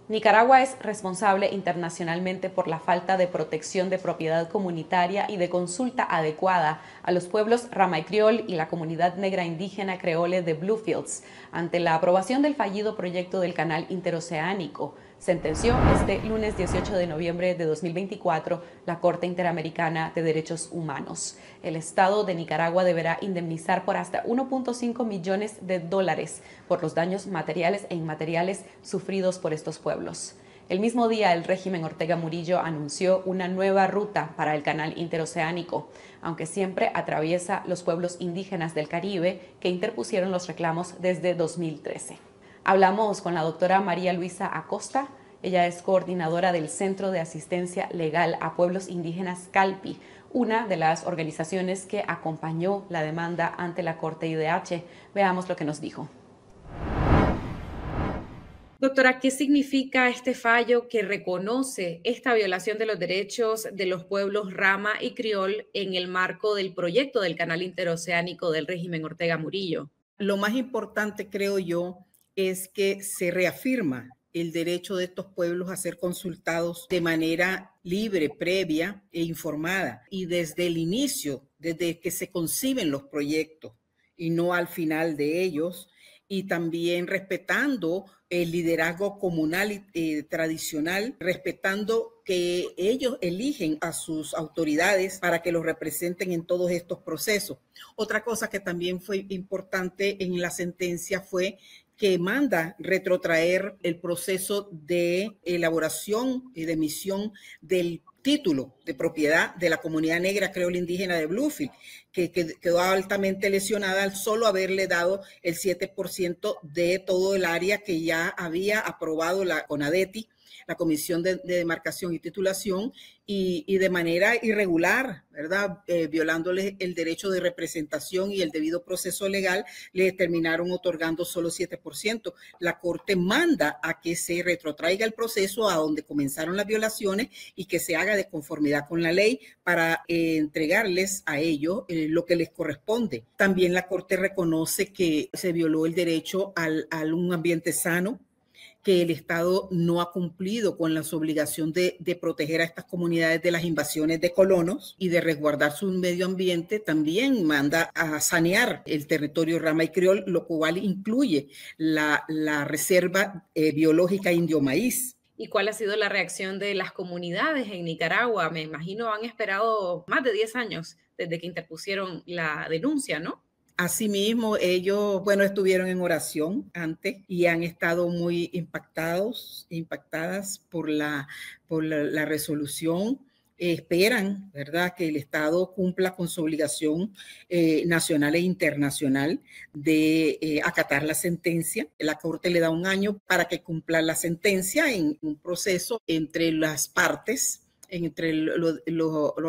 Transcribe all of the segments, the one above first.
Nicaragua es responsable internacionalmente por la falta de protección de propiedad comunitaria y de consulta adecuada a los pueblos Rama y Criol y la comunidad negra indígena creole de Bluefields ante la aprobación del fallido proyecto del Canal Interoceánico, sentenció este lunes 18 de noviembre de 2024 la Corte Interamericana de Derechos Humanos. El Estado de Nicaragua deberá indemnizar por hasta 1.5 millones de dólares por los daños materiales e inmateriales sufridos por estos pueblos. El mismo día, el régimen Ortega Murillo anunció una nueva ruta para el canal interoceánico, aunque siempre atraviesa los pueblos indígenas del Caribe que interpusieron los reclamos desde 2013. Hablamos con la doctora María Luisa Acosta. Ella es coordinadora del Centro de Asistencia Legal a Pueblos Indígenas CALPI, una de las organizaciones que acompañó la demanda ante la Corte IDH. Veamos lo que nos dijo. Doctora, ¿qué significa este fallo que reconoce esta violación de los derechos de los pueblos Rama y Criol en el marco del proyecto del Canal Interoceánico del régimen Ortega Murillo? Lo más importante, creo yo, es que se reafirma el derecho de estos pueblos a ser consultados de manera libre, previa e informada, y desde el inicio, desde que se conciben los proyectos y no al final de ellos, y también respetando el liderazgo comunal y tradicional, respetando que ellos eligen a sus autoridades para que los representen en todos estos procesos. Otra cosa que también fue importante en la sentencia fue que manda retrotraer el proceso de elaboración y de emisión del título de propiedad de la comunidad negra creole indígena de Bluefield, que quedó altamente lesionada al solo haberle dado el 7% de todo el área que ya había aprobado la CONADETI, la Comisión de Demarcación y Titulación, y de manera irregular, ¿verdad? Violándoles el derecho de representación y el debido proceso legal, le terminaron otorgando solo 7%. La Corte manda a que se retrotraiga el proceso a donde comenzaron las violaciones y que se haga de conformidad con la ley para entregarles a ellos lo que les corresponde. También la Corte reconoce que se violó el derecho a un ambiente sano, que el Estado no ha cumplido con la obligación de proteger a estas comunidades de las invasiones de colonos y de resguardar su medio ambiente. También manda a sanear el territorio Rama y Criol, lo cual incluye la reserva biológica Indio Maíz. ¿Y cuál ha sido la reacción de las comunidades en Nicaragua? Me imagino han esperado más de 10 años desde que interpusieron la denuncia, ¿no? Asimismo, ellos, bueno, estuvieron en oración antes y han estado muy impactadas por la resolución. Esperan, ¿verdad?, que el Estado cumpla con su obligación nacional e internacional de acatar la sentencia. La Corte le da un año para que cumpla la sentencia en un proceso entre las partes, entre los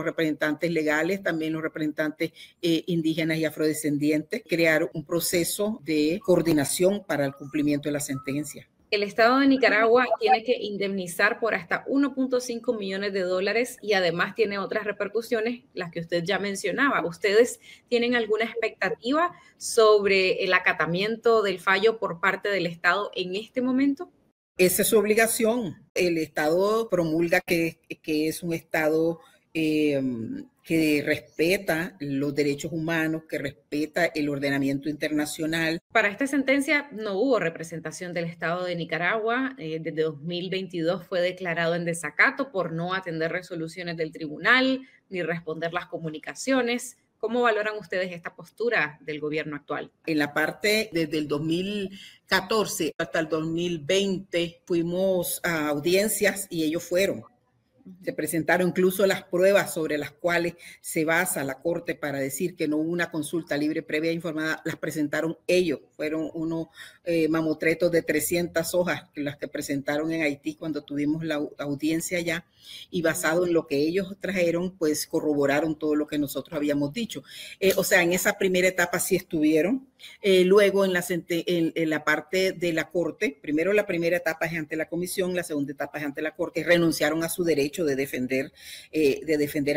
representantes legales, también los representantes indígenas y afrodescendientes, crear un proceso de coordinación para el cumplimiento de la sentencia. El Estado de Nicaragua tiene que indemnizar por hasta 1.5 millones de dólares y además tiene otras repercusiones, las que usted ya mencionaba. ¿Ustedes tienen alguna expectativa sobre el acatamiento del fallo por parte del Estado en este momento? Esa es su obligación. El Estado promulga que es un Estado que respeta los derechos humanos, que respeta el ordenamiento internacional. Para esta sentencia no hubo representación del Estado de Nicaragua. Desde 2022 fue declarado en desacato por no atender resoluciones del tribunal ni responder las comunicaciones. ¿Cómo valoran ustedes esta postura del gobierno actual? En la parte desde el 2014 hasta el 2020 fuimos a audiencias y ellos fueron. Se presentaron incluso las pruebas sobre las cuales se basa la Corte para decir que no hubo una consulta libre, previa e informada, las presentaron ellos. Fueron unos mamotretos de 300 hojas las que presentaron en Haití cuando tuvimos la audiencia allá, y basado en lo que ellos trajeron, pues corroboraron todo lo que nosotros habíamos dicho. O sea, en esa primera etapa sí estuvieron. Luego en la parte de la Corte, primero la primera etapa es ante la Comisión, la segunda etapa es ante la Corte, renunciaron a su derecho de defender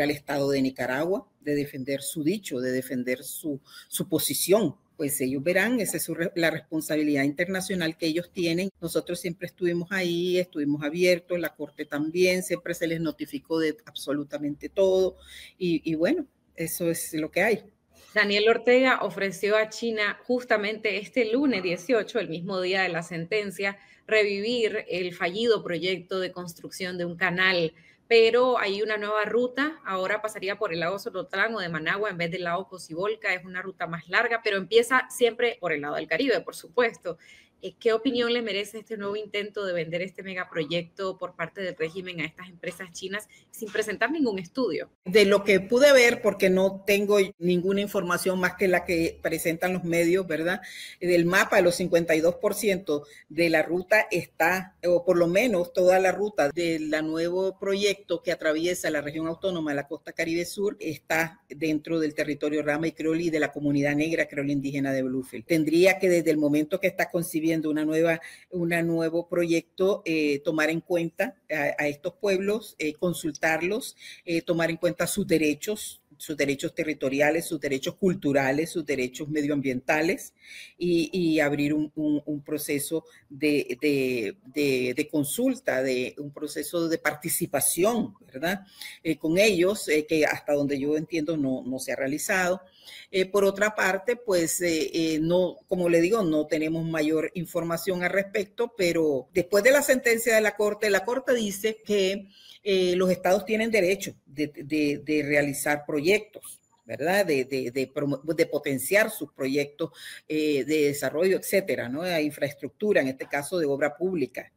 al Estado de Nicaragua, de defender su dicho, de defender su posición pues ellos verán, esa es la responsabilidad internacional que ellos tienen. Nosotros siempre estuvimos ahí, estuvimos abiertos, la Corte también, siempre se les notificó de absolutamente todo y bueno, eso es lo que hay. Daniel Ortega ofreció a China justamente este lunes 18, el mismo día de la sentencia, revivir el fallido proyecto de construcción de un canal, pero hay una nueva ruta, ahora pasaría por el lago Solotlán o de Managua en vez del lago Cocibolca, es una ruta más larga, pero empieza siempre por el lado del Caribe, por supuesto. ¿Qué opinión le merece este nuevo intento de vender este megaproyecto por parte del régimen a estas empresas chinas sin presentar ningún estudio? De lo que pude ver, porque no tengo ninguna información más que la que presentan los medios, ¿verdad? Del mapa, los 52% de la ruta está, o por lo menos toda la ruta del nuevo proyecto que atraviesa la región autónoma de la costa Caribe Sur, está dentro del territorio Rama y Creole y de la comunidad negra creole indígena de Bluefield. Tendría que desde el momento que está concibiendo un nuevo proyecto, tomar en cuenta a estos pueblos, consultarlos, tomar en cuenta sus derechos territoriales, sus derechos culturales, sus derechos medioambientales y abrir un proceso de consulta, un proceso de participación, ¿verdad? Con ellos, que hasta donde yo entiendo no se ha realizado. Por otra parte, pues no, como le digo, no tenemos mayor información al respecto, pero después de la sentencia de la Corte dice que los estados tienen derecho de realizar proyectos, ¿verdad? De potenciar sus proyectos de desarrollo, etcétera, ¿no? De infraestructura, en este caso de obra pública.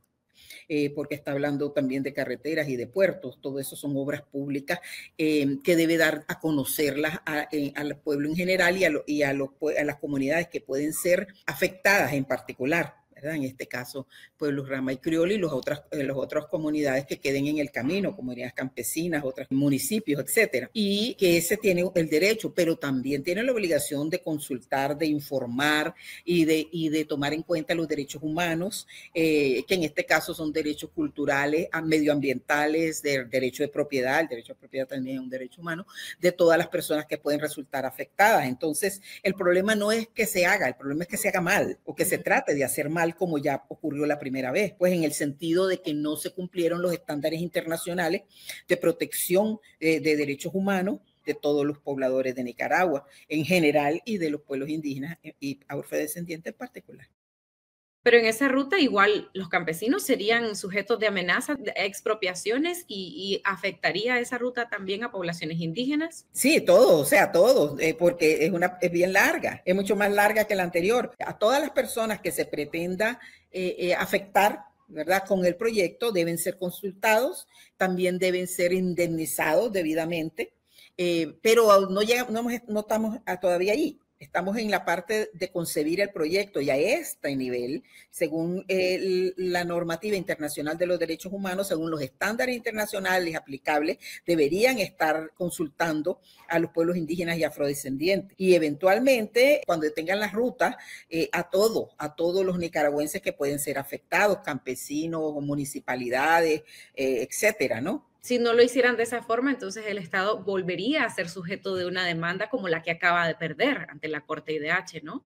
Porque está hablando también de carreteras y de puertos, todo eso son obras públicas que debe dar a conocerlas al pueblo en general y a las comunidades que pueden ser afectadas en particular, ¿verdad? En este caso, pueblos Rama y Creole y las otras comunidades que queden en el camino, comunidades campesinas, otros municipios, etcétera. Y que ese tiene el derecho, pero también tiene la obligación de consultar, de informar y de tomar en cuenta los derechos humanos, que en este caso son derechos culturales, medioambientales, derecho de propiedad. El derecho de propiedad también es un derecho humano, de todas las personas que pueden resultar afectadas. Entonces, el problema no es que se haga, el problema es que se haga mal o que se trate de hacer mal como ya ocurrió la primera vez, pues en el sentido de que no se cumplieron los estándares internacionales de protección de derechos humanos de todos los pobladores de Nicaragua en general y de los pueblos indígenas y afrodescendientes en particular. Pero en esa ruta igual los campesinos serían sujetos de amenazas, de expropiaciones y afectaría esa ruta también a poblaciones indígenas. Sí, todos, o sea, todos, porque es bien larga, es mucho más larga que la anterior. A todas las personas que se pretenda afectar, ¿verdad? Con el proyecto deben ser consultados, también deben ser indemnizados debidamente, pero no estamos todavía allí. Estamos en la parte de concebir el proyecto y a este nivel, según la normativa internacional de los derechos humanos, según los estándares internacionales aplicables, deberían estar consultando a los pueblos indígenas y afrodescendientes. Y eventualmente, cuando tengan las rutas, a todos los nicaragüenses que pueden ser afectados, campesinos, municipalidades, etcétera, ¿no? Si no lo hicieran de esa forma, entonces el Estado volvería a ser sujeto de una demanda como la que acaba de perder ante la Corte IDH, ¿no?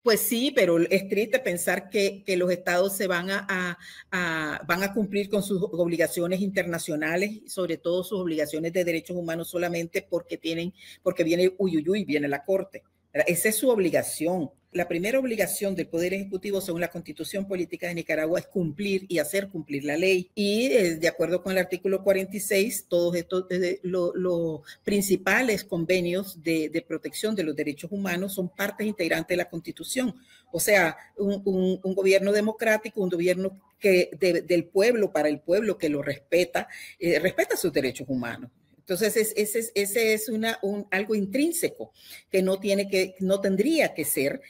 Pues sí, pero es triste pensar que los estados se van a cumplir con sus obligaciones internacionales, sobre todo sus obligaciones de derechos humanos solamente porque viene viene la Corte. Esa es su obligación. La primera obligación del Poder Ejecutivo, según la Constitución Política de Nicaragua, es cumplir y hacer cumplir la ley. Y de acuerdo con el artículo 46, todos estos los principales convenios de protección de los derechos humanos son partes integrantes de la Constitución. O sea, un gobierno democrático, un gobierno del pueblo, para el pueblo, que lo respeta sus derechos humanos. Entonces, ese es algo intrínseco que no tendría que ser,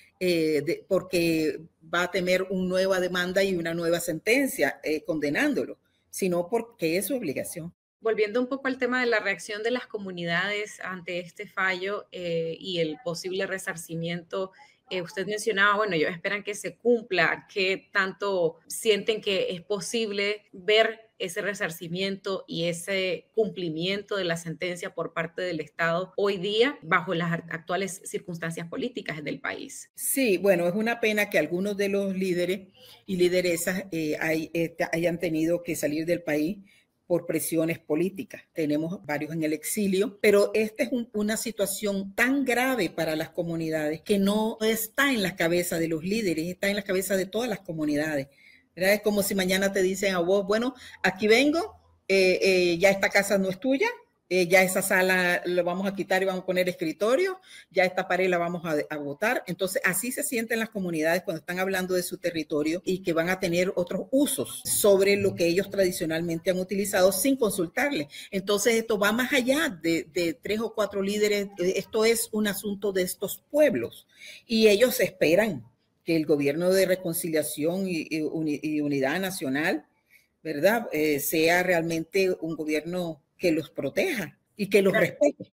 porque va a tener una nueva demanda y una nueva sentencia condenándolo, sino porque es su obligación. Volviendo un poco al tema de la reacción de las comunidades ante este fallo y el posible resarcimiento Usted mencionaba, bueno, ellos esperan que se cumpla. ¿Qué tanto sienten que es posible ver ese resarcimiento y ese cumplimiento de la sentencia por parte del Estado hoy día bajo las actuales circunstancias políticas del país? Sí, bueno, es una pena que algunos de los líderes y lideresas hayan tenido que salir del país por presiones políticas. Tenemos varios en el exilio, pero esta es una situación tan grave para las comunidades que no está en la cabeza de los líderes, está en la cabeza de todas las comunidades. ¿Verdad? Es como si mañana te dicen a vos, bueno, aquí vengo, ya esta casa no es tuya, ya esa sala la vamos a quitar y vamos a poner escritorio, ya esta pared la vamos a botar. Entonces, así se sienten las comunidades cuando están hablando de su territorio y que van a tener otros usos sobre lo que ellos tradicionalmente han utilizado sin consultarle. Entonces, esto va más allá de 3 o 4 líderes. Esto es un asunto de estos pueblos y ellos esperan que el gobierno de reconciliación y unidad nacional, ¿verdad? Sea realmente un gobierno que los proteja y que los respete.